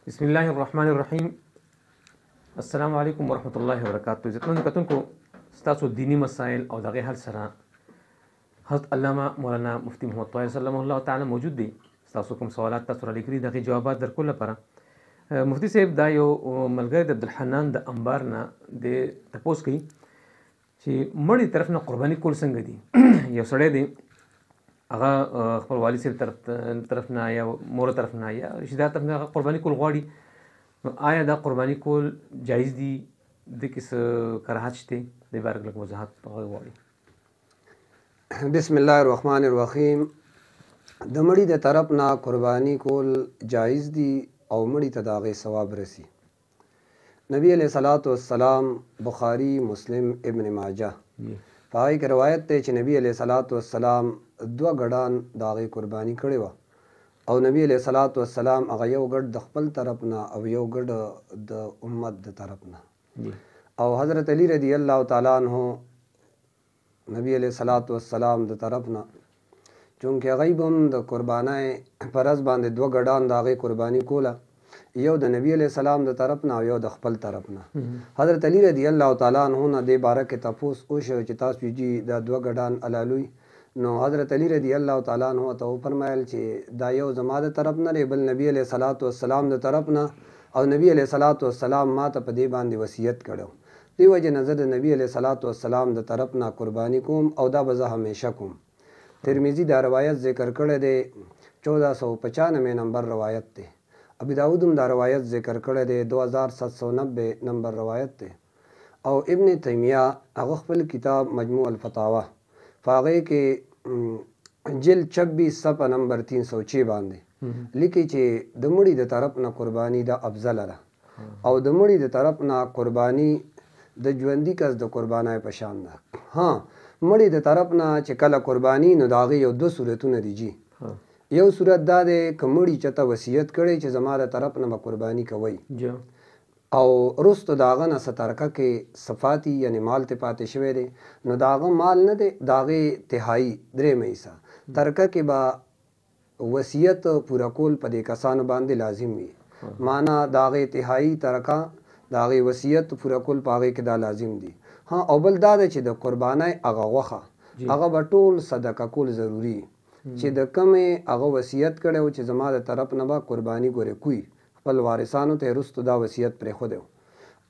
بسم الله الرحمن الرحیم. السلام علیکم ورحمۃ اللہ وبرکاتہ. عزتمن کتونکو ستاسو دینی مسائل او دغه حل سره حضرت علامه مولانا مفتی محمد طاهر سلام الله تعالی موجود دي. ستاسو کوم سوالات تاسو را لیکلي دغه جوابات درکول لپاره مفتی صاحب دا یو ملګری د عبدالحنان د انبار نه د تپوس کوي چې مړی طرف نه قرباني کول څنګه دي. یو سړی دی هغه خپل والد صاحب طرف نه یا مور طرف نه یا رشتہدار طرف نه قرباني کول غواړي، نو آیا دا قرباني کول جایز دي؟ د کس کراهت شته؟ د باره کې لږ وضاحت غواړي. بسم الله الرحمن الرحیم. د مړي د طرف نه قرباني کول جایز دي او مړي ته د هغې ثواب رسی. نبی علیہ الصلوۃ والسلام بخاری مسلم ابن ماجه په هغې کې روایت دی چې نبی علیہ الصلوۃ والسلام دوه ګډان د هغې قرباني کړې وه او نبی علیہ الصلوۃ والسلام هغه یو ګډ د خپل طرف نه او یو ګډ د امت د طرف نه. او حضرت علی رضی الله تعالی عنہ نبی علیہ الصلوۃ والسلام د طرف نه چونکې هغوی به هم د قربانۍ په ورځ باندې دوه ګډان د هغې قرباني کوله، یو د نبی علیہ السلام د طرف نه او یو د خپل طرف نه. حضرت علی رضی الله تعالی عنہ نه دې باره کې تپوس وشو چې تاسو جی دا دوه ګډان علالوي، نو حضرت علی رضی الله تعالی عنہ ته وفرمایل چې دا یو زما د طرف نه دی بل نبی علیہ الصلوۃ والسلام د طرف نه، او نبی علیہ الصلوۃ والسلام ما ته په دې باندې وصیت کړو، دې وجې نه زه د نبی علیہ الصلوۃ والسلام د طرف نه قرباني کوم او دا به زه همیشه کوم. ترمذی دا روایت ذکر کړی دی 1495 نمبر روایت دی. ابی داود هم دا روایت ذکر کړی دی 2790 نمبر روایت دی. او ابن تیمیہ هغه خپل کتاب مجموع الفتاوا په هغې کې جلد 26 صفحه نمبر 306 باندې لیکي چې د مړي د طرف نه قرباني دا افضله ده او د مړي د طرف نه قرباني د ژوندي کس د قربانۍ په شان ده. ها مړي د طرف نه چې کله قرباني نو د هغې یو دوه صورتونه دي جي. یو صورت دا دی که مړي چېرته وصیت کړی چې زما د طرف نه به قرباني کوئ او وروستو د هغه نه څه ترکه کې صفاتي یعنی مال ته پاتې شوی دی، نو د هغه مال نه دی د هغې تهایي درېیمه حصه ترکه کې به وصیت پوره کول په دې کسانو باندې لازم وي. معنا د هغې تهایي ترکه د هغې وصیت پوره کول په هغې کې دا لازم دي. ها او بل دا دی چې د قربانۍ هغه غوښه هغه به ټول صدقه کول ضروري چې د کمې هغه وصیت کړی و چې زما د طرف نه به قرباني ګورې کوي خپل وارثانو ته وروستو دا وصیت پرېښودی و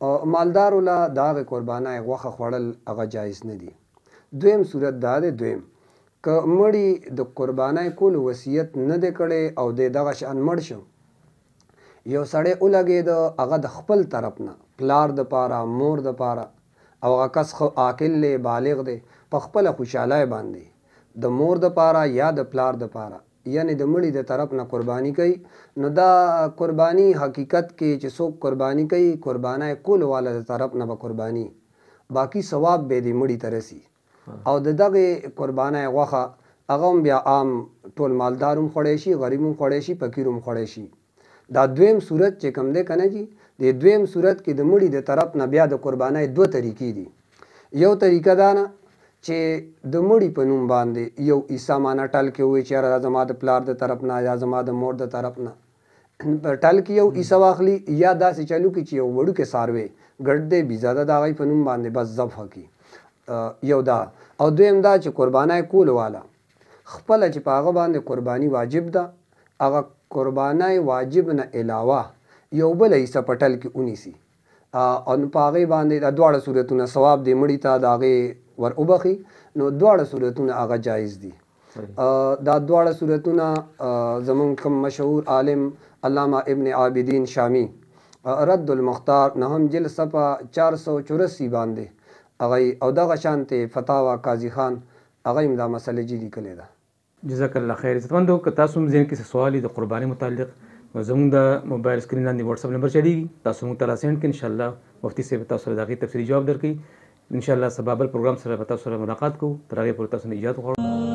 او مالدارو له د هغې قربانۍ غوښه خوړل هغه جایز نه دي. دویم صورت دا دی، دویم که مړي د قربانۍ کولو وصیت نه دی کړی او دی دغه شان مړ شو، یو سړی ولګېده هغه د خپل طرف نه پلار دپاره مور دپاره او هغه کس عاقل دی بالغ دی په خپله خوشحالۍ باندې د مور دپاره یا د پلار دپاره یعنی د مړي د طرف نه قرباني کوي، نو دا قرباني حقیقت کې چې څوک قرباني کوي قربانۍ کولو والا د طرف نه به قرباني باقي ثواب به د مړي ته رسي او د دغې قربانۍ غوښه هغه هم بیا عام ټول مالدار هم خوړی شي، غریب هم خوړی شي، فقیر هم خوړی شي. دا دویم صورت چې کوم دی که نه جي، د دویم صورت کې د مړي د طرف نه بیا د قربانۍ دوه طریقې دي. یو طریقه دا نه چې د مړي په نوم باندې یو عیسه مانه ټل کې ووایي چې یاره دا زما د پلار د طرف نه یا زما د مور د طرف نه ټل کې یو عیسه واخلي، یا داسې چلو کې چې یو وړوکی څاروی ګډ دی بیزه ده د هغوی په نوم باندې بس ذبحه کړي. یو دا او دویم دا چې قربانۍ کولو والا خپله چې په هغه باندې قرباني واجب ده هغه قربانۍ واجب نه علاوه یو بله حصه په ټل کې ونیسي او په هغې باندې دا دواړه صورتونه ثواب دی مړي ته د هغې ور وبخي، نو دواړه صورتونه هغه جایز دي. دا دواړه صورتونه زمونږ کوم مشهور عالم علامه ابن عابدین شامی رد المختار نهم جلد صفحه 484 باندې هغوی او دغه شانتې فتاوا قاضي خان هغوی هم دا مسله جدي کړې ده. جزاک الله خیر. عزتمندو که تاسو هم ذهن کې څه سوال د قربانۍ متعلق زموږ د موبایل سکرین لاندې واتساپ نمبر چلیږي، تاسو موږ ته راسینډ کړئ، انشاءالله مفتي صاحب تاسو له د هغې تفصیلي جواب درکوي. انشاءالله سبا بل پروګرام سره به تاسو سره ملاقات کوو. تر هغې پورې تاسو نه اجازه غواړو.